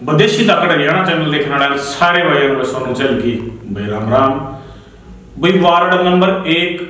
विदेशी तकड़ हरियाणा चैनल देखने वाले सारे भाइयों में सोनू चल की भाई राम राम। भाई वार्ड नंबर 1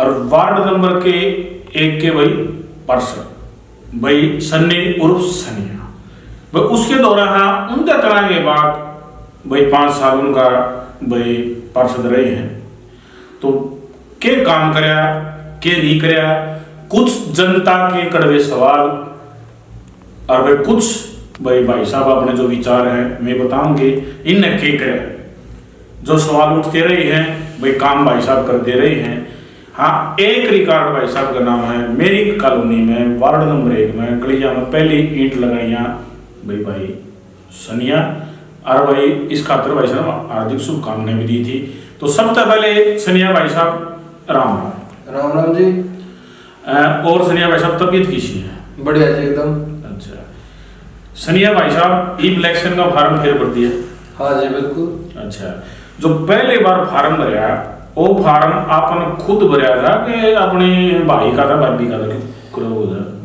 और वार्ड नंबर के 1 के भाई पार्षद भाई सन्नी उर्फ सनिया भाई उसके दौरान उनके तरह के बाद भाई 5 साल उनका भाई पार्षद रहे हैं। तो के काम कराया के नहीं कराया, कुछ जनता के कड़वे सवाल और भाई कुछ भाई साहब अपने जो विचार हैं मैं बताऊंगी इनने के करे। जो सवाल उठते रहे हैं भाई काम भाई साहब कर दे रहे हैं। हाँ, एक रिकॉर्ड भाई साहब का नाम है मेरी कॉलोनी में वार्ड नंबर 1 में गलिया में पहली ईंट लगाइया भाई सनिया और भाई इस खातर भाई साहब हार्दिक शुभकामनाएं भी दी थी। तो सबसे पहले सनिया भाई साहब राम राम राम जी। और सनिया भाई साहब तबीयत कैसी है? बढ़िया जी एकदम। अच्छा सनिया भाई साहब ई इलेक्शन का फार्म फिर भर दिया? हाँ जी बिल्कुल। अच्छा, जो पहले बार फार्म भरया वो फार्म आपने खुद भरया था कि अपने भाई का था भाभी का था?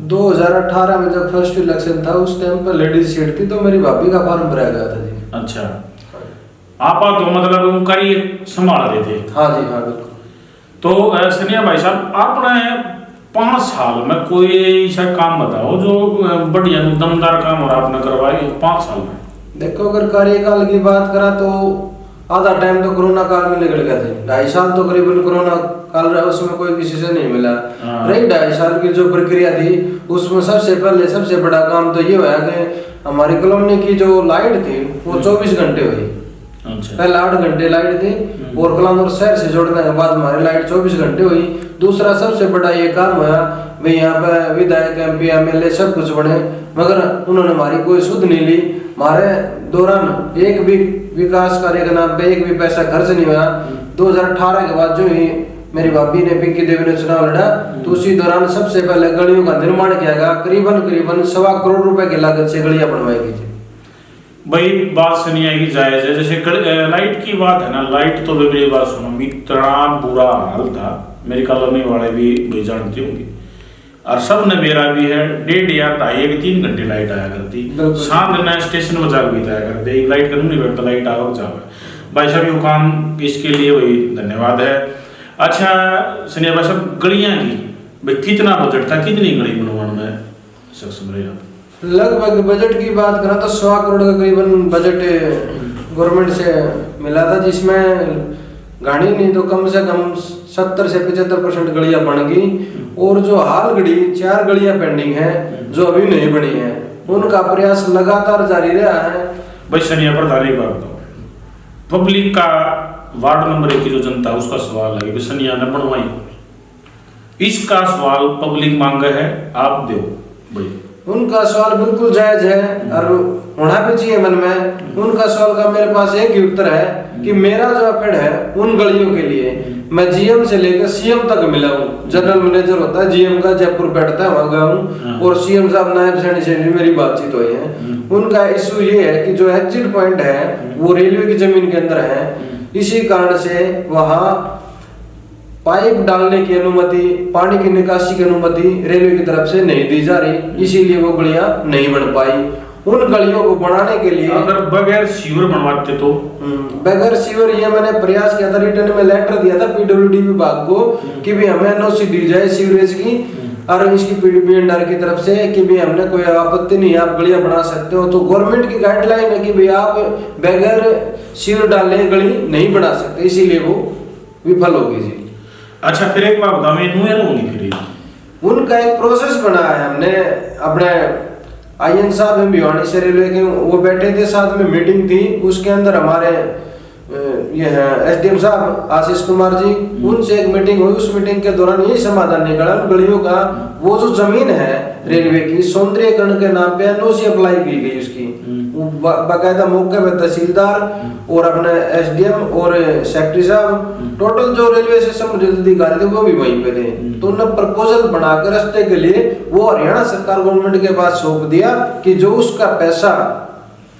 2018 में जब फर्स्ट इलेक्शन था उस टाइम पर लेडीज सीट थी तो मेरी भाभी का फार्म भराया गया था जी। अच्छा, आप तो मतलब उनका ही संभाल रहे थे? हाँ जी हाँ बिल्कुल। तो सनिया भाई साहब आपने 5 साल में कोई ऐसा काम बताओ जो बढ़िया दमदार काम और आपने करवाए 5 साल में? देखो अगर कार्यकाल की बात करा तो आधा टाइम तो कोरोना काल में निकल गया था। 2.5 साल तो करीबन कोरोना काल रहा, उसमें कोई किसी से नहीं मिला। रही 2.5 साल की जो प्रक्रिया थी उसमें सबसे पहले सबसे बड़ा काम तो ये हुआ कि हमारी कॉलोनी की जो लाइट थी वो 24 घंटे हुई। अच्छा। पहले 8 घंटे लाइट थी और कलानौर शहर से जोड़ने के बाद हमारी लाइट 24 घंटे हुई। दूसरा सबसे बड़ा ये काम हुआ भाई यहाँ पे विधायक MP MLA सब कुछ बने मगर उन्होंने हमारी कोई सुध नहीं ली। हमारे दौरान एक भी विकास कार्य के नाम पे एक भी पैसा खर्च नहीं हुआ। 2018 के बाद जो ही मेरी भाभी ने पिंकी देवी ने चुनाव लड़ा तो उसी दौरान सबसे पहले गलियों का निर्माण किया गया। करीबन 1.25 करोड़ रुपए की लागत से गलियां बनवाई गई थी। भाई बात सुनिए की जायज है, जैसे लाइट की बात है ना, लाइट तो मेरी बात सुनो इतना बुरा हाल था मेरी कॉलोनी वाले भी जानते होंगे और सब ने मेरा भी है 1.5 या 2.5 3 घंटे लाइट आया करती। शाम दिन स्टेशन में जाकर भी आया करते लाइट का नहीं बैठता लाइट आओ जाओ। भाई साहब ये काम इसके लिए वही धन्यवाद है। अच्छा सनिया भाई साहब गलियां की भाई कितना बजट था, कितनी गली बनवाने में सक्षम रहे आप? लगभग बजट की बात करें तो 100 करोड़ का करीबन बजट गवर्नमेंट से मिला था जिसमें गाड़ी नहीं तो कम से कम 70 से 75% गलियां बन गई और जो हाल गड़ी 4 गलियां पेंडिंग है जो अभी नहीं बनी है उनका प्रयास लगातार जारी रहा है। भाई सनिया प्रधान एक बात बताओ, पब्लिक का वार्ड नंबर 1 की जो जनता उसका सवाल है कि सनिया ने बनवाई, इसका सवाल पब्लिक मांग है आप दो भाई। उनका सवाल बिल्कुल जायज है और होना भी चाहिए मन में। उनका सवाल का मेरे पास एक ही उत्तर है कि मेरा जो अपेड है उन गलियों के लिए मैं GM से लेकर CM तक मिला हूँ। जनरल मैनेजर होता है GM का, जयपुर बैठता है वहां गया हूँ और CM साहब नायब सैनी से भी मेरी बातचीत हुई है। उनका इशू ये है कि जो एग्जिट पॉइंट है वो रेलवे की जमीन के अंदर है, इसी कारण से वहां पाइप डालने की अनुमति, पानी की निकासी की अनुमति रेलवे की तरफ से नहीं दी जा रही, इसीलिए वो गलियां नहीं बन पाई। उन गलियों को बनाने के लिए अगर बगैर सीवर बनवाते तो बगैर सीवर ये मैंने प्रयास किया था, रिटर्न में लेटर दिया था PWD विभाग को कि भी हमें NOC दी जाए सीवरेज की और इसकी PWD की तरफ से कि भी हमने कोई आपत्ति नहीं, आप गलियां बना सकते हो। तो गवर्नमेंट की गाइडलाइन है कि भाई आप बगैर सीवर डालने गली नहीं बना सकते, इसीलिए वो विफल होगी जी। अच्छा फिर एक बात बताओ, होंगी फिर उनका एक प्रोसेस बना है। हमने अपने IN साहब भिवानी से रेलवे के वो बैठे थे, साथ में मीटिंग थी, उसके अंदर हमारे ये है SDM साहब आशीष कुमार जी, उनसे एक मीटिंग हुई। उस मीटिंग के दौरान यही समाधान निकला गलियों का वो जो जमीन है रेलवे की सौंदर्यीकरण के नाम पे NOC अप्लाई की गई उसकी बाकायदा मौके पे तहसीलदार और अपने SDM और सेक्रेटरी साहब टोटल जो रेलवे से संबंधित अधिकारी थे वो भी वहीं पे थे। तो उन्होंने प्रपोजल बनाकर रास्ते के लिए वो हरियाणा सरकार गवर्नमेंट के पास सौंप दिया कि जो उसका पैसा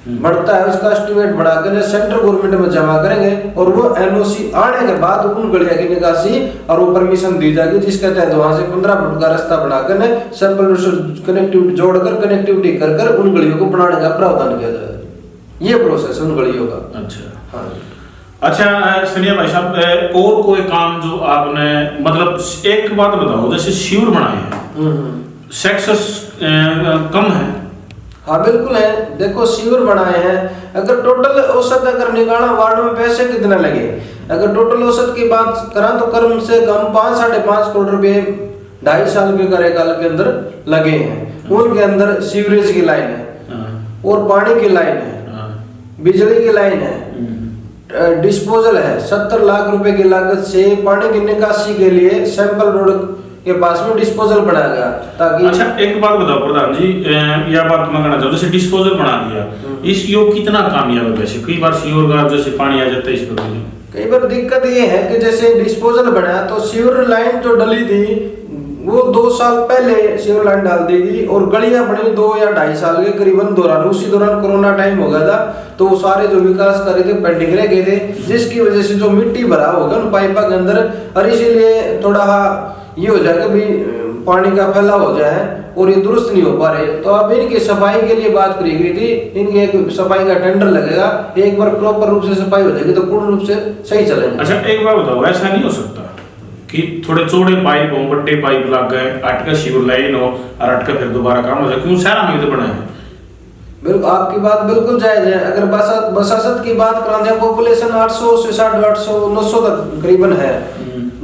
बढ़ता है उसका एस्टिमेट बढ़ाकर सेंट्रल गवर्नमेंट में जमा करेंगे और वो NOC आने के बाद उन गलियां की निकासी और वो परमिशन दी जाएगी, जिसके तहत वहां से 15 फुट का रास्ता बनाकर कनेक्टिविटी जोड़कर कनेक्टिविटी कर उन गलियों को बनाने का प्रावधान किया जाएगा। ये प्रोसेस है उन गलियों का। अच्छा हाँ। अच्छा सनिया भाई साहब, और कोई काम जो आपने, मतलब एक बात बताओ, जैसे शिविर बनाए हैं, सक्सेस कम है? हाँ बिल्कुल है। देखो शिविर बनाए हैं, अगर टोटल औसत अगर निकाला वार्ड में पैसे कितने लगे, अगर टोटल औसत की बात करा तो कम से कम 5-5.5 करोड़ रुपए 2.5 साल के कार्यकाल के अंदर लगे हैं। उनके अंदर सीवरेज की लाइन है और पानी की लाइन है, बिजली की लाइन है, डिस्पोजल है। 70 लाख रुपए की लागत से पानी की निकासी के लिए सैंपल रोड के पास में डिस्पोजल बनाया गया ताकि। अच्छा एक बात बताओ प्रधान जी, यह बात मैं कहना चाहूँ, जैसे डिस्पोजल बना दिया, इस योग कितना कामयाब है? वैसे कई बार सीवर का जैसे पानी आ जाता है इस पर, कई बार दिक्कत ये है कि जैसे डिस्पोजल बना तो सीवर लाइन जो डली थी वो 2 साल पहले सीवर लाइन डाल दी थी और गलियां बनी 2 या 2.5 साल के करीबन दौरान। उसी दौरान कोरोना टाइम हो गया था, तो वो सारे जो विकास कर रहे थे पेंडिंग रह गए थे, जिसकी वजह से जो मिट्टी भरा होगा उन पाइपों के अंदर, और इसीलिए थोड़ा ये हो जाएगा भी पानी का फैलाव हो जाए और ये दुरुस्त नहीं हो पा रहे। तो अब इनकी सफाई के लिए बात करी गई थी, इनकी एक सफाई का टेंडर लगेगा, एक बार प्रॉपर रूप से सफाई हो जाएगी तो पूर्ण रूप से सही चलेगा। अच्छा एक बार बताओ, ऐसा नहीं हो सकता कि थोड़े चौड़े पाइप हो, बड़े पाइप लग गए, अटका शिविर लाइन हो और अटका फिर दोबारा काम हो जाए? क्यों शहर में तो बना है। बिल्कुल आपकी बात बिल्कुल जायज है। अगर बसासत की बात करा दें, पॉपुलेशन 800 से 800-900 तक करीबन है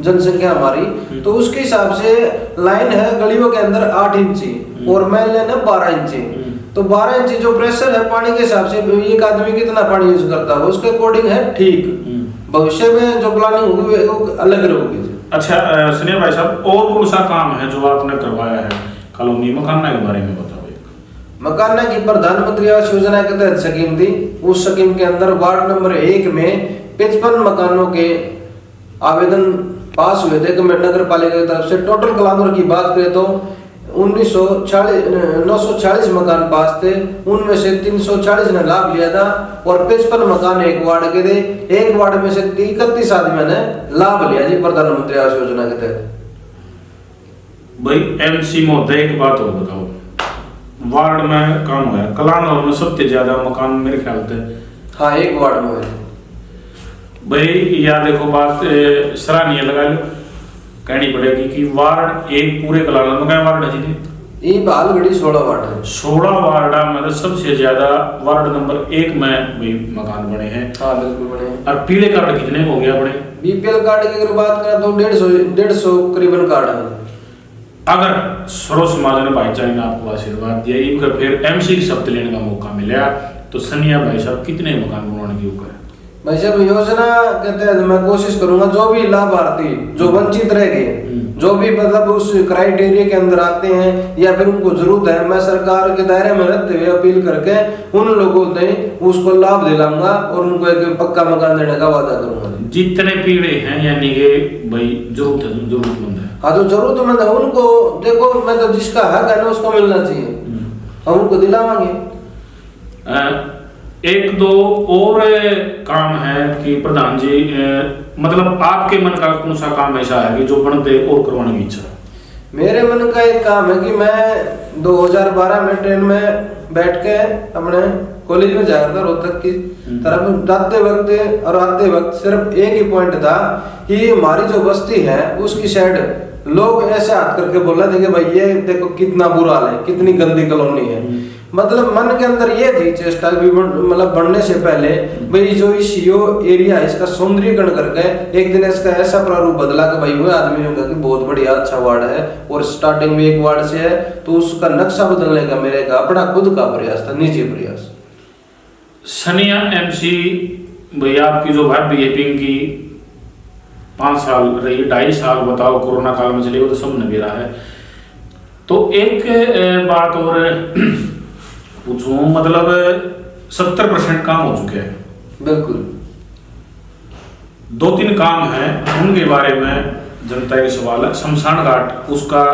जनसंख्या हमारी, तो उसके हिसाब से लाइन है गलियों के अंदर 8 इंची और मेन लाइन है 12 इंची। तो 12 इंची जो प्रेशर है पानी के हिसाब से एक आदमी कितना पानी यूज करता है उसके अकॉर्डिंग है ठीक। भविष्य में जो प्लानिंग होगी वो अलग होगी। अच्छा सुनिए भाई साहब, और कौन सा काम है जो आपने करवाया है कॉलोनी मकाना के बारे में बताओ। मकाना की प्रधानमंत्री आवास योजना के तहत स्कीम थी, उस स्कीम के अंदर वार्ड नंबर 1 में 55 मकानों के आवेदन पास हुए थे नगर पालिका की तरफ से। टोटल कलानौर की बात करें तो 940 मकान पास थे, उनमें से 340 ने लाभ लिया था और 55 मकान एक वार्ड के थे। एक वार्ड में से 31 आदमियों ने लाभ लिया जी प्रधानमंत्री आवास योजना के तहत। भाई एमसी महोदय एक बात और बताओ, वार्ड में काम हुआ है कलानौर में सबसे ज्यादा मकान मेरे ख्याल से, हाँ एक वार्ड में है भाई। या देखो बात सराहनीय लगा लो, कहनी पड़ेगी कि वार्ड एक पूरे कलानौर में क्या वार्ड है जी? ये बालगढ़ी 16 वार्ड है। 16 वार्ड में सबसे ज्यादा वार्ड नंबर 1 में भी मकान बने हैं। हाँ बिल्कुल बने। और पीले कार्ड कितने हो गया बड़े? बीपीएल कार्ड की अगर बात करें तो 150 करीबन कार्ड है। अगर सरो समाज ने भाईचारे ने आपको आशीर्वाद दिया, इनका फिर एमसी की शब्द लेने का मौका मिला, तो सनिया भाई साहब कितने मकान बनाने की ऊपर? भाई साहब योजना के तहत मैं कोशिश करूंगा जो भी लाभार्थी जो वंचित रह गए, जो भी मतलब उस क्राइटेरिया के अंदर आते हैं या फिर उनको जरूरत है, मैं सरकार के दायरे में रहते हुए अपील करके उन लोगों ने उसको लाभ दिलाऊंगा और उनको एक पक्का मकान देने का वादा करूंगा। जितने पीड़े हैं यानी कि भाई जरूरतमंद है, हाँ जो जरूरतमंद है उनको देखो, मैं तो जिसका हक है ना उसको मिलना चाहिए, हम उनको दिलावांगे। एक दो और काम है कि प्रधान जी, मतलब आपके मन का कौन सा काम ऐसा है कि जो बनते और करवाने की इच्छा? मेरे मन का एक काम है कि मैं 2012 में ट्रेन में बैठ के अपने कॉलेज में जा रहा था रोहतक की तरफ, जाते वक्त और आते वक्त सिर्फ एक ही पॉइंट था कि हमारी जो बस्ती है उसकी साइड लोग ऐसे हाथ करके बोल रहे थे कि भाई ये देखो कितना बुरा हाल है, कितनी गंदी कॉलोनी है। मतलब मन के अंदर ये थी चेष्टा भी मतलब बढ़ने से पहले भाई जो सीओ एरिया है इसका सौंदर्यीकरण करके एक दिन इसका ऐसा प्रारूप बदला कि भाई वो आदमियों का कि बहुत बढ़िया अच्छा वार्ड है और स्टार्टिंग में एक वार्ड से है, तो उसका नक्शा बदलने का मेरे का अपना खुद का प्रयास था, निजी प्रयास। सनिया एमसी भैया आपकी जो भाभी है पिंकी 5 साल रही, 2.5 साल बताओ कोरोना काल में चले, वो तो सब नबेरा है। तो एक बात और पूछूं, मतलब 70% काम हो चुके हैं, बिल्कुल 2-3 काम हैं उनके बारे में जनता के सवाल है। शमशान घाट उसका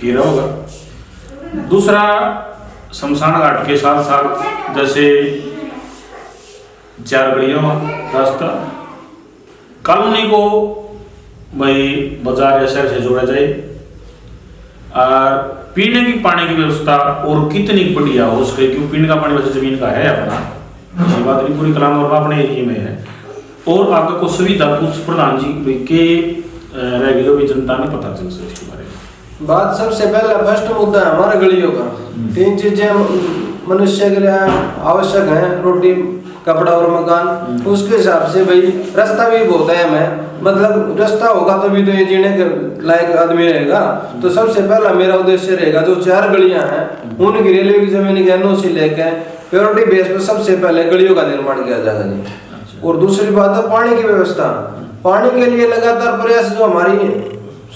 घेरा होगा, दूसरा शमशान घाट के साथ साथ जैसे 4 गलियों रास्ता, कॉलोनी को भाई बाजार या शहर से जोड़ा जाए, और पीने की पानी की व्यवस्था और कितनी बढ़िया हो उसके, क्यों पीने का पानी वैसे जमीन का है अपना, ऐसी बात नहीं, पूरी कलाम और अपने एरिया में है। और आपका को सुविधा कुछ प्रधान जी के रह गई भी जनता ने पता चल सके इसके बारे में। बात सबसे पहला फर्स्ट मुद्दा है हमारे गलियों का। 3 चीजें मनुष्य के लिए आवश्यक है, रोटी, कपड़ा और मकान। उसके हिसाब से भाई रास्ता भी बहुत है हमें, मतलब रास्ता होगा तभी तो ये जीने के लायक आदमी रहेगा। तो सबसे पहला मेरा उद्देश्य रहेगा जो 4 गलियां हैं उनकी रेलवे की जमीन के एनओसी लेके प्रायोरिटी बेस पर सबसे पहले गलियों का निर्माण किया जाएगा जी। और दूसरी बात है पानी की व्यवस्था। पानी के लिए लगातार प्रयास जो हमारी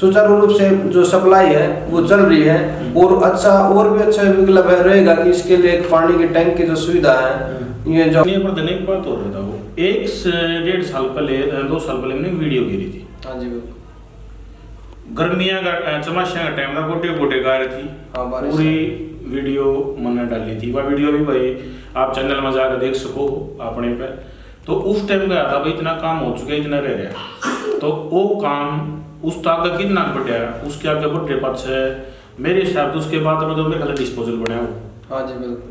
सुचारू रूप से जो सप्लाई है वो चल रही है, और अच्छा और भी अच्छा विकल्प रहेगा कि इसके लिए एक पानी की टैंक की जो सुविधा है ये जो पर देने की बात हो रहा था वो 1 से 1.5 साल पहले 2 साल पहले मैंने वीडियो गिरी थी। हाँ जी गर्मियां का चमाशिया का टाइम था, गोटे गोटे गा रही थी। हाँ, पूरी वीडियो मैंने डाली थी, वह वीडियो भी भाई आप चैनल में जाकर देख सको अपने पे। तो उस टाइम का था भाई इतना काम हो चुका है, इतना रह रहा, तो वो काम उस तक का कितना बढ़िया, उसके आगे बढ़े पाछे मेरे हिसाब से उसके बाद में तो मेरे ख्याल डिस्पोजल बना वो। हाँ जी बिल्कुल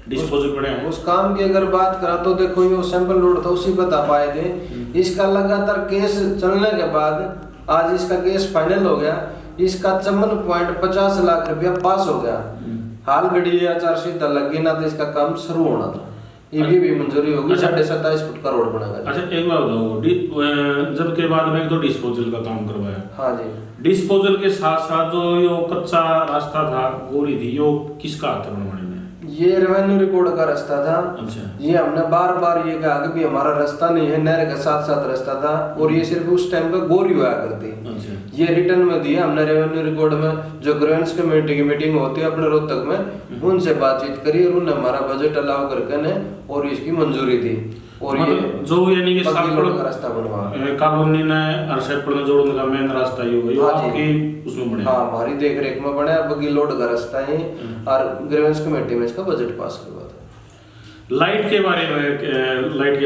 डिस्पोजल बने हैं। उस काम की अगर बात करा तो देखो ये सैंपल लोड था उसी बता पाए थे। इसका लगातार केस चलने के बाद आज इसका केस फाइनल हो गया। इसका 54.50 लाख रुपया पास हो गया। हाल घड़ी आचार संहिता लग गई ना तो इसका काम शुरू होना था, ये भी मंजूरी होगी। 27.5 फुट का रोड बनेगा। अच्छा एक बात बताओ, जब के बाद में तो डिस्पोजल का काम करवाया। हाँ जी डिस्पोजल के साथ साथ जो यो कच्चा रास्ता था गोरी थी, यो किसका हाथ बनवाने में? ये रेवेन्यू रिकॉर्ड का रास्ता था। अच्छा। ये हमने बार बार ये कहा कि भी हमारा रास्ता नहीं है, नहर के साथ साथ रास्ता था, और ये सिर्फ उस टाइम पे गोरी हुआ करती। अच्छा। ये रिटर्न में दिया हमने रेवेन्यू रिकॉर्ड में, जो ग्रेवेंस कमेटी की मीटिंग होती है अपने रोहतक में, उनसे बातचीत करी और उन्होंने हमारा बजट अलाउ करके ने और इसकी मंजूरी दी। और ये जो यानी कि का रास्ता बनवा कॉलोनी ने अरसेपुर में जोड़ने का मेन रास्ता ही होगा, हाँ आपकी उसमें बने। हाँ हमारी देख रेख में बने बगी लोड का रास्ता है, और ग्रेवेंस कमेटी में इसका बजट पास करवा था। लाइट के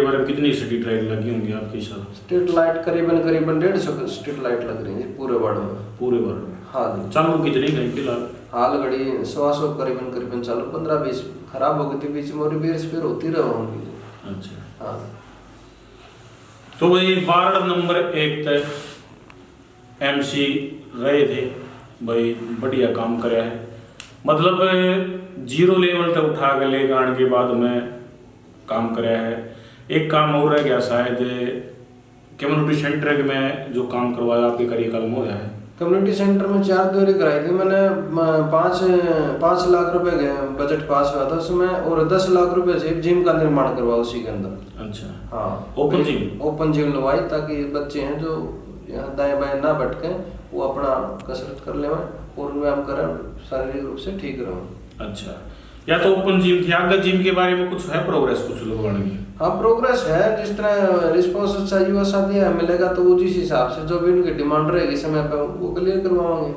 बारे में कितनी स्ट्रीट लाइट लगी होंगी आपके हिसाब से? स्ट्रीट लाइट करीबन 150 स्ट्रीट लाइट लग रही है पूरे वार्ड में। पूरे वार्ड में? हाँ जी। चालू कितनी गई फिलहाल? हाल घड़ी 100 करीबन चालू, 15-20 खराब हो गई थी बीच में, और रिपेयर होती रहोगी। अच्छा। हाँ। तो भाई वार्ड नंबर 1 तक एमसी रहे थे भाई, बढ़िया काम कराया है, मतलब 0 लेवल तक उठा के ले आने के बाद में काम कराया है। एक काम और रह गया शायद कम्युनिटी सेंटर में जो काम करवाया आपके कार्यकाल में हो गया है। कम्युनिटी सेंटर में 4 दौरी कराई थी मैंने, 5 लाख रुपए बजट पास हुआ था उसमें, और 10 लाख रुपए से जिम का निर्माण करवा उसी के अंदर। अच्छा। हाँ ओपन जिम लगवाई, ताकि बच्चे हैं जो यहाँ दाएं बाएं ना भटके, वो अपना कसरत कर ले और व्यायाम करें, शारीरिक रूप से ठीक रहो। अच्छा, या तो ओपन जिम थी, आगे जिम के बारे में कुछ है प्रोग्रेस कुछ लगवाने की? हाँ प्रोग्रेस है, जिस तरह रिस्पॉन्स अच्छा युवा साथी मिलेगा तो वो जिस हिसाब से जो भी उनकी डिमांड रहेगी समय पर वो क्लियर करवाएंगे।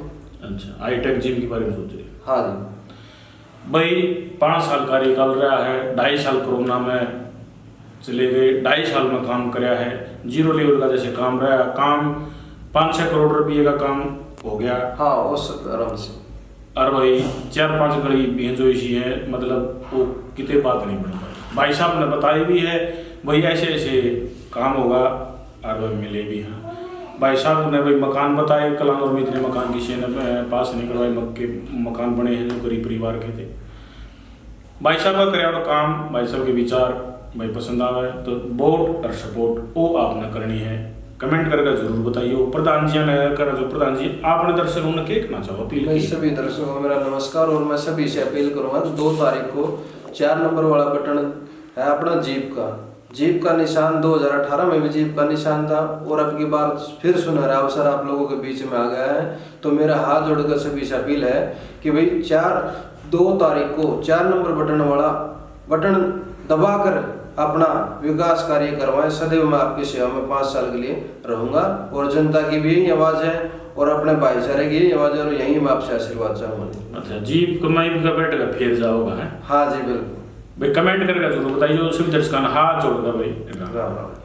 अच्छा, हाईटेक जिम के बारे में सोच रहे? हाँ जी भाई 5 साल कार्यकाल रहा है, 2.5 साल कोरोना में चले गए, 2.5 साल में काम कराया है, 0 लेवल का जैसे काम रहा, काम 5-6 करोड़ रुपये का काम हो गया। हाँ औसत आराम से। और भाई 4-5 गली भेजो इसी है, मतलब वो कितने बात नहीं बन पाई। भाई साहब ने बताया भी है भाई ऐसे ऐसे काम होगा, और भाई मिले भी हैं। भाई साहब ने भाई मकान बताए, कलानौर में इतने मकान किसी ने पास नहीं करवाए, मकान बने हैं जो गरीब परिवार के थे। भाई साहब का कराया काम, भाई साहब के विचार भाई पसंद आवे तो वोट और सपोर्ट वो आपने करनी है, कमेंट करके जरूर बताइए। प्रधान जी ने कर जो प्रधान जी आपने दर्शकों ने क्या कहना चाहो? अपील मैं सभी दर्शकों को मेरा नमस्कार, और मैं सभी से अपील करूंगा 2 तारीख को 4 नंबर वाला बटन है अपना जीप का निशान 2018 में भी जीप का निशान था, और अब की बार फिर सुनहरा अवसर आप लोगों के बीच में आ गया है। तो मेरा हाथ जोड़कर सभी से अपील है कि भाई 2 तारीख को 4 नंबर बटन वाला बटन दबाकर अपना विकास कार्य करवाएं। सदैव मैं आपकी सेवा में 5 साल के लिए रहूंगा, और जनता की भी यही आवाज है और अपने भाईचारे की यही आवाज है, और यही मैं आपसे आशीर्वाद चाहूंगा। अच्छा, जीप कमाई का बैठ कर फिर जाओगा है? हाँ जी बिल्कुल भाई, कमेंट करके जरूर बताइए, सभी दर्शकों हाथ जोड़कर भाई। राम राम।